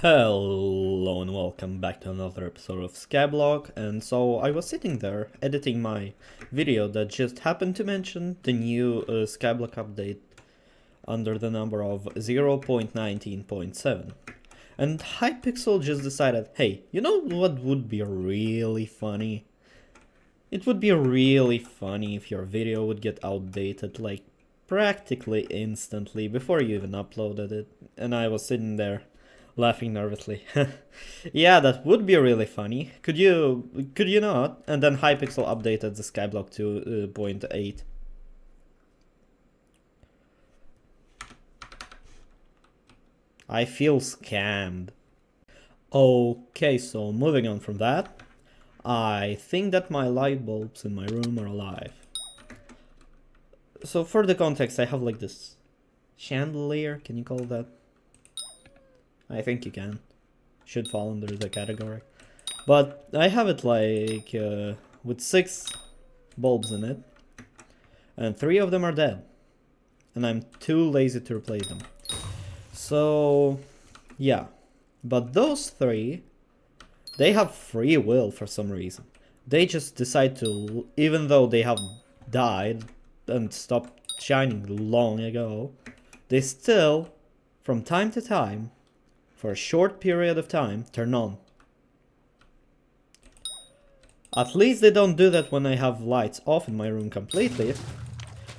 Hello and welcome back to another episode of Skyblock. And so I was sitting there editing my video that just happened to mention the new Skyblock update under the number of 0.19.7. And Hypixel just decided, hey, you know what would be really funny? It would be really funny if your video would get outdated like practically instantly before you even uploaded it. And I was sitting there laughing nervously. Yeah, that would be really funny. Could you not? And then Hypixel updated the Skyblock to 0.8. I feel scammed. Okay, so moving on from that, I think that my light bulbs in my room are alive. So for the context, I have like this chandelier, can you call that? I think you can. Should fall under the category. But I have it like with 6 bulbs in it. And 3 of them are dead. And I'm too lazy to replace them. So, yeah. But those 3, they have free will for some reason. They just decide to, even though they have died and stopped shining long ago, they still, from time to time, for a short period of time, turn on. At least they don't do that when I have lights off in my room completely,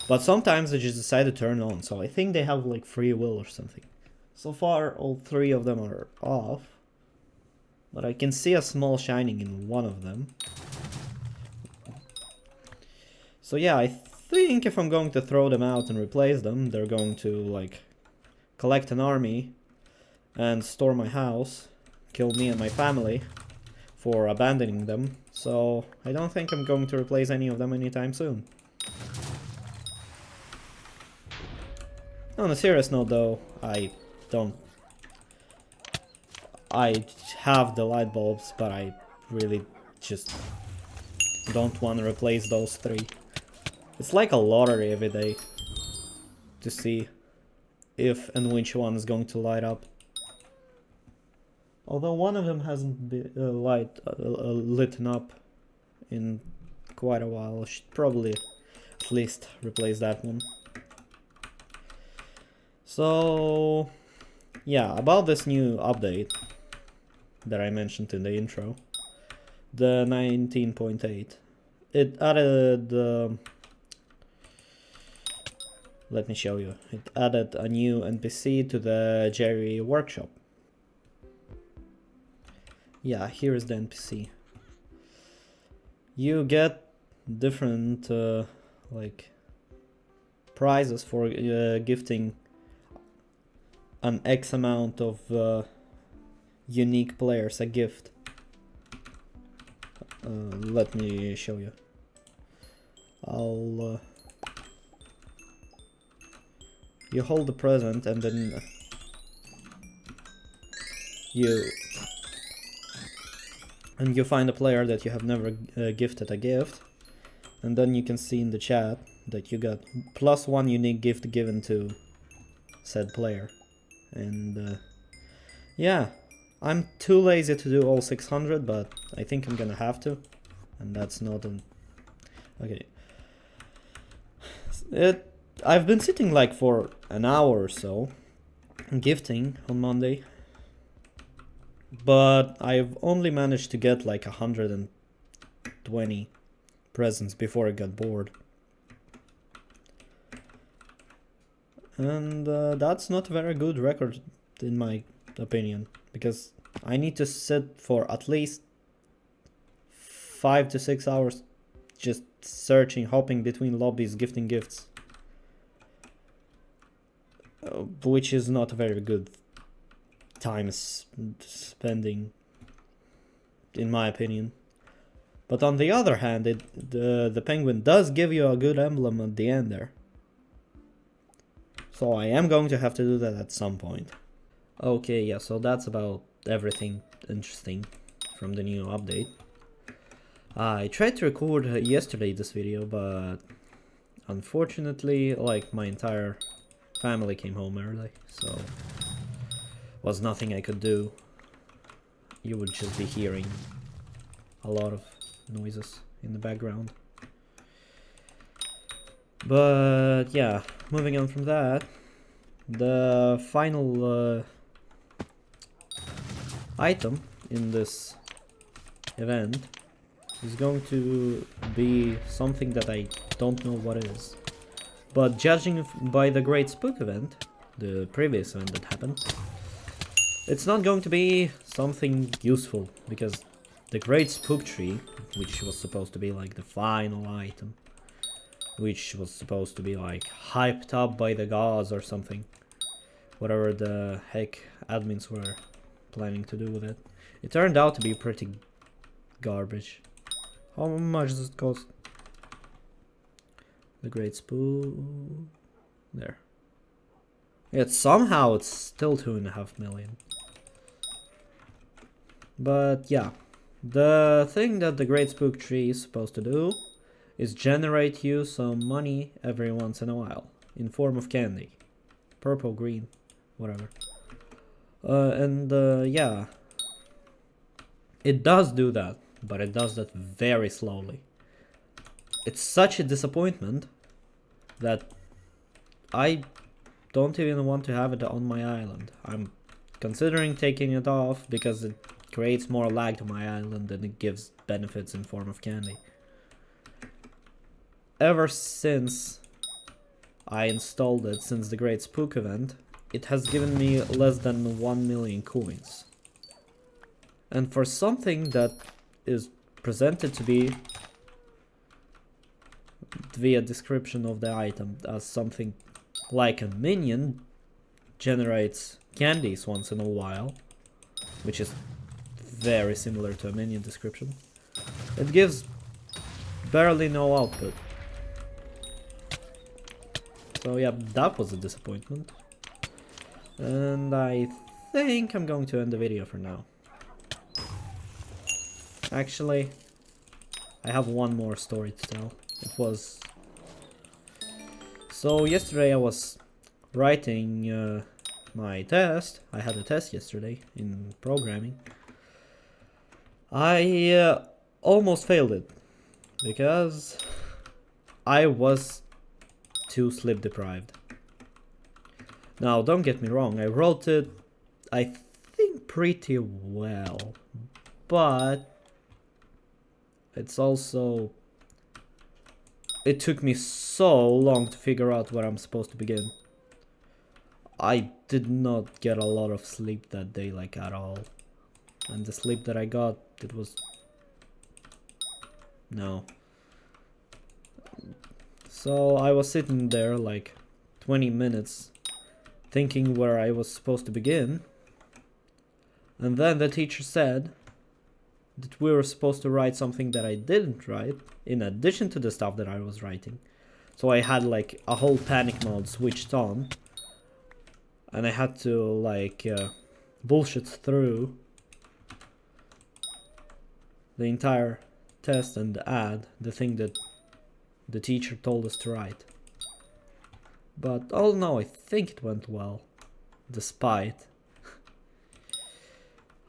but sometimes they just decide to turn on, so I think they have like free will or something. So far, all 3 of them are off, but I can see a small shining in one of them. So yeah, I think if I'm going to throw them out and replace them, they're going to like collect an army and store my house, kill me and my family for abandoning them, so I don't think I'm going to replace any of them anytime soon. On a serious note though, I have the light bulbs, but I really just don't want to replace those 3. It's like a lottery every day to see if and which one is going to light up. Although one of them hasn't been lit up in quite a while, I should probably at least replace that one. So, yeah, about this new update that I mentioned in the intro, the 19.8, it added, let me show you, it added a new NPC to the Jerry workshop. Yeah, here is the NPC. You get different like prizes for gifting an X amount of unique players a gift. Let me show you. You hold the present and then you find a player that you have never gifted a gift, and then you can see in the chat that you got +1 unique gift given to said player. And yeah, I'm too lazy to do all 600, but I think I'm gonna have to, and that's not an... Okay. I've been sitting like for an hour or so gifting on Monday, but I've only managed to get like 120 presents before I got bored. And that's not a very good record in my opinion, because I need to sit for at least 5 to 6 hours just searching, hopping between lobbies, gifting gifts. Which is not a very good time spending, in my opinion. But on the other hand, the penguin does give you a good emblem at the end there. So I am going to have to do that at some point. Okay, yeah, so that's about everything interesting from the new update. I tried to record yesterday this video, but unfortunately, like, my entire family came home early, so was nothing I could do you would just be hearing a lot of noises in the background. But yeah, moving on from that, the final item in this event is going to be something that I don't know what is. But judging by the Great Spook event, the previous event that happened, it's not going to be something useful, because the Great Spook Tree, which was supposed to be like the final item, which was supposed to be like hyped up by the gods or something, whatever the heck admins were planning to do with it, it turned out to be pretty garbage. How much does it cost? The Great Spook... there. Yet somehow it's still 2.5 million. But yeah, the thing that the Great Spook Tree is supposed to do is generate you some money every once in a while, in form of candy. Purple, green, whatever. Yeah, it does do that, but it does that very slowly. It's such a disappointment that I don't even want to have it on my island. I'm considering taking it off because it creates more lag to my island and it gives benefits in form of candy. Ever since I installed it, since the Great Spook event, it has given me less than 1 million coins. And for something that is presented to be via description of the item as something like a minion generates candies once in a while, which is very similar to a minion description, it gives barely no output. So yeah, that was a disappointment. And I think I'm going to end the video for now. Actually, I have one more story to tell. It was... So yesterday I was writing my test. I had a test yesterday in programming. I almost failed it because I was too sleep deprived. Now, don't get me wrong, I wrote it, I think, pretty well, but it's also... it took me so long to figure out where I'm supposed to begin. I did not get a lot of sleep that day, like, at all. And the sleep that I got, it was... no. So I was sitting there like 20 minutes thinking where I was supposed to begin. And then the teacher said that we were supposed to write something that I didn't write, in addition to the stuff that I was writing. So I had like a whole panic mode switched on. And I had to like bullshit through the entire test and add the thing that the teacher told us to write. But all in all, I think it went well, despite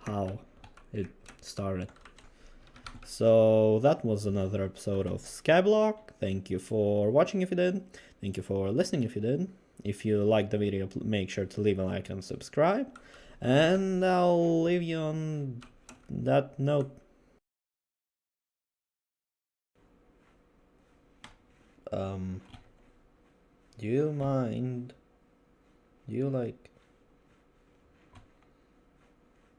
how it started. So that was another episode of Skyblock. Thank you for watching if you did. Thank you for listening if you did. If you liked the video, make sure to leave a like and subscribe. And I'll leave you on that note. Do you mind? Do you like